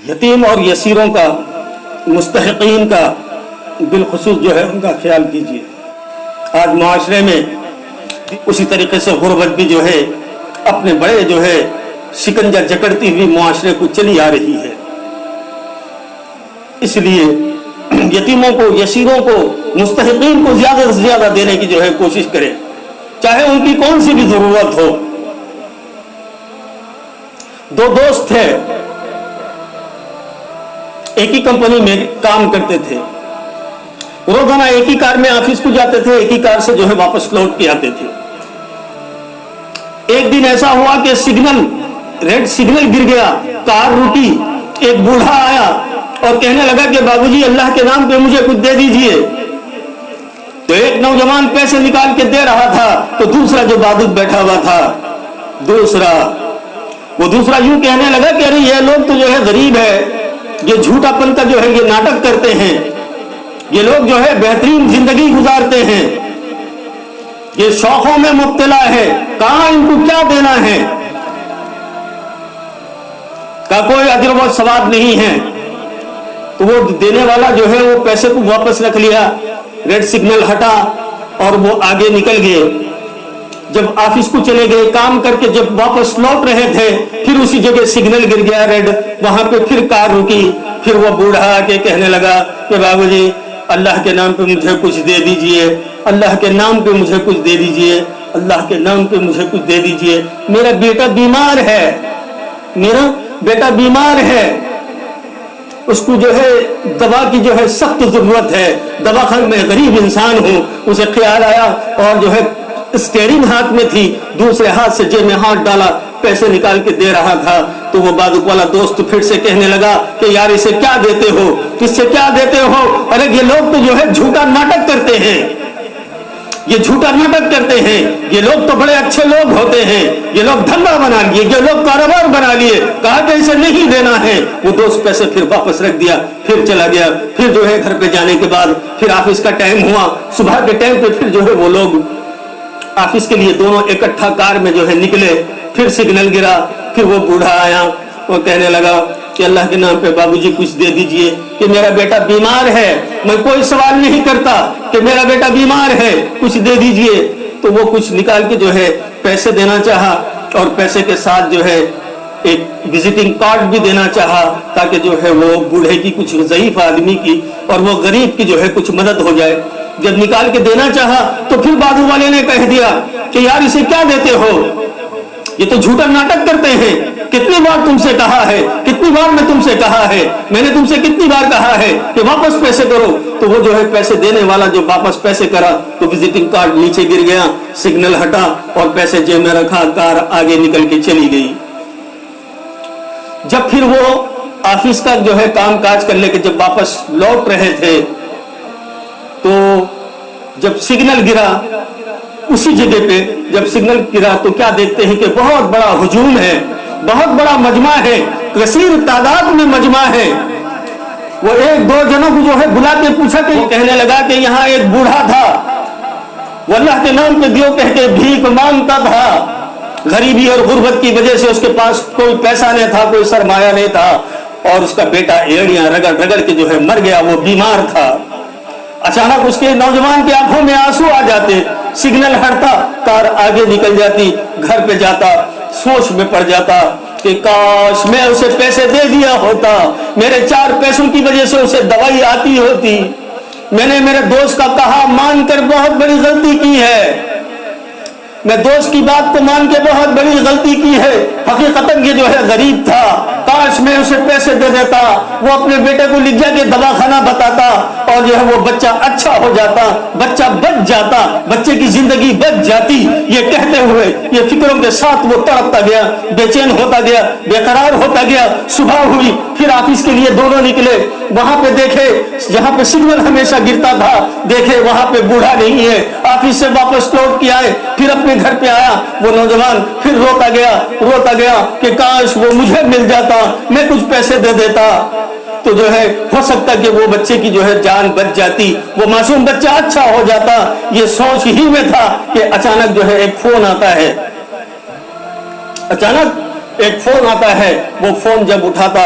یتیم اور یسیروں کا، مستحقین کا بالخصوص جو ہے ان کا خیال کیجیے۔ آج معاشرے میں اسی طریقے سے غربت بھی جو ہے اپنے بڑے جو ہے شکنجہ جکڑتی ہوئی معاشرے کو چلی آ رہی ہے۔ اس لیے یتیموں کو، یسیروں کو، مستحقین کو زیادہ سے زیادہ دینے کی جو ہے کوشش کریں، چاہے ان کی کون سی بھی ضرورت ہو۔ دو دوست تھے، ایک ہی کمپنی میں کام کرتے تھے، روزانہ ایک ہی کار میں آفس کو جاتے تھے، ایک ہی کار سے جو ہے واپس لوٹ کے آتے تھے۔ ایک دن ایسا ہوا کہ ریڈ سگنل گر گیا، کار رکی، ایک بوڑھا آیا اور کہنے لگا کہ بابو جی اللہ کے نام پہ مجھے کچھ دے دیجئے۔ تو ایک نوجوان پیسے نکال کے دے رہا تھا تو دوسرا جو بادل بیٹھا ہوا تھا، وہ دوسرا یوں کہنے لگا کہ ارے یہ لوگ تو جو ہے غریب ہے، یہ جھوٹا پن کا جو ہے یہ ناٹک کرتے ہیں، یہ لوگ جو ہے بہترین زندگی گزارتے ہیں، یہ شوقوں میں مبتلا ہے، کہاں ان کو کیا دینا ہے، کا کوئی اجر و ثواب نہیں ہے۔ تو وہ دینے والا جو ہے وہ پیسے کو واپس رکھ لیا، ریڈ سگنل ہٹا اور وہ آگے نکل گئے۔ جب آفس کو چلے گئے کام کر کے، جب واپس لوٹ رہے تھے پھر اسی جگہ سگنل گر گیا ریڈ، وہاں پہ پھر کار رکی، پھر وہ بوڑھا آ کے کہنے لگا کہ بابو جی اللہ کے نام پہ مجھے کچھ دے دیجئے، اللہ کے نام پہ مجھے کچھ دے دیجئے، اللہ کے نام پہ مجھے کچھ دے دیجئے، میرا بیٹا بیمار ہے، میرا بیٹا بیمار ہے، اس کو جو ہے دوا کی جو ہے سخت ضرورت ہے، دواخانے میں غریب انسان ہوں۔ اسے خیال آیا اور جو ہے اسٹیئرنگ ہاتھ میں تھی، دوسرے ہاتھ سے جیب میں ہاتھ ڈالا، پیسے نکال کے دے رہا تھا۔ تو وہ بازوق والا دوست پھر سے کہنے لگا کہ یار اسے کیا دیتے ہو، اس سے کیا دیتے ہو، ارے یہ لوگ تو جو ہے جھوٹا ناٹک کرتے ہیں، یہ جھوٹا ناٹک کرتے ہیں، یہ لوگ تو بڑے اچھے لوگ ہوتے ہیں، یہ لوگ دھندا بنا لیے، یہ لوگ کاروبار بنا لیے، کہا کہ اسے نہیں دینا ہے۔ وہ دوست پیسے پھر واپس رکھ دیا، پھر چلا گیا۔ پھر جو ہے گھر پہ جانے کے بعد پھر آفس کا ٹائم ہوا، صبح کے ٹائم پہ پھر جو ہے وہ لوگ آفس کے لیے دونوں اکٹھا کار میں جو ہے نکلے، پھر سگنل گرا، پھر وہ بوڑھا آیا، وہ کہنے لگا کہ اللہ کے نام پہ بابو جی کچھ دے دیجئے کہ میرا بیٹا بیمار ہے، میں کوئی سوال نہیں کرتا کہ میرا بیٹا بیمار ہے، کچھ دے دیجئے۔ تو وہ کچھ نکال کے جو ہے پیسے دینا چاہا اور پیسے کے ساتھ جو ہے ایک وزٹنگ کارڈ بھی دینا چاہا تاکہ جو ہے وہ بوڑھے کی، کچھ ضعیف آدمی کی اور وہ غریب کی جو ہے کچھ مدد ہو جائے۔ جب نکال کے دینا چاہا تو پھر بازو والے نے کہہ دیا کہ یار اسے کیا دیتے ہو، یہ تو جھوٹا ناٹک کرتے ہیں، کتنی بار تم سے کہا ہے، کتنی بار میں تم سے کہا ہے، میں نے تم سے کتنی بار کہا ہے کہ واپس پیسے کرو۔ تو وہ جو ہے پیسے دینے والا جو واپس پیسے کرا تو وزٹنگ کارڈ نیچے گر گیا، سگنل ہٹا اور پیسے جیب میں رکھا، کار آگے نکل کے چلی گئی۔ جب پھر وہ آفس کا جو ہے کام کاج کر لے کے جب واپس لوٹ رہے تھے تو جب سگنل گرا اسی جگہ پہ، جب سگنل گرا تو کیا دیکھتے ہیں کہ بہت بڑا ہجوم ہے، بہت بڑا مجمع ہے، کثیر تعداد میں مجمع ہے۔ وہ ایک دو جنوں کو جو ہے بلا کے پوچھا کہ کہنے لگا کہ یہاں ایک بوڑھا تھا، وہ اللہ کے نام پہ دیو کہہ کے بھیک مانگتا تھا، غریبی اور غربت کی وجہ سے اس کے پاس کوئی پیسہ نہیں تھا، کوئی سرمایہ نہیں تھا، اور اس کا بیٹا ایڑیاں رگڑ رگڑ کے جو ہے مر گیا، وہ بیمار تھا۔ اچانک اس کے نوجوان کی آنکھوں میں آنسو آ جاتے، سگنل ہٹتا، کار آگے نکل جاتی، گھر پہ جاتا، سوچ میں پڑ جاتا کہ کاش میں اسے پیسے دے دیا ہوتا، میرے 4 پیسوں کی وجہ سے اسے دوائی آتی ہوتی، میں نے میرے دوست کا کہا مان کر بہت بڑی غلطی کی ہے، میں دوست کی بات کو مان کے بہت بڑی غلطی کی ہے، حقیقتاً یہ جو ہے غریب تھا، کاش میں اسے پیسے دے دیتا، وہ اپنے بیٹے کو لے جا کے دواخانہ بتاتا اور جو ہے وہ بچہ اچھا ہو جاتا، بچہ بچ جاتا، بچے کی زندگی بچ جاتی۔ یہ کہتے ہوئے یہ فکروں کے ساتھ وہ تڑپتا گیا، بے چین ہوتا گیا، بے قرار ہوتا گیا۔ صبح ہوئی، پھر آفس کے لیے دونوں نکلے، وہاں پہ دیکھے جہاں پہ سگنل ہمیشہ گرتا تھا، دیکھے وہاں پہ بوڑھا نہیں ہے، آفس سے واپس لوٹ کے آئے، پھر اپنے گھر پہ آیا، وہ نوجوان پھر روتا گیا کہ کاش وہ مجھے مل جاتا، میں کچھ پیسے دے دیتا تو جو ہے ہو سکتا کہ وہ بچے کی جو ہے جان بچ جاتی، وہ معصوم بچہ اچھا ہو جاتا۔ یہ سوچ ہی میں تھا کہ اچانک جو ہے ایک فون آتا ہے، اچانک ایک فون آتا ہے، وہ فون جب اٹھاتا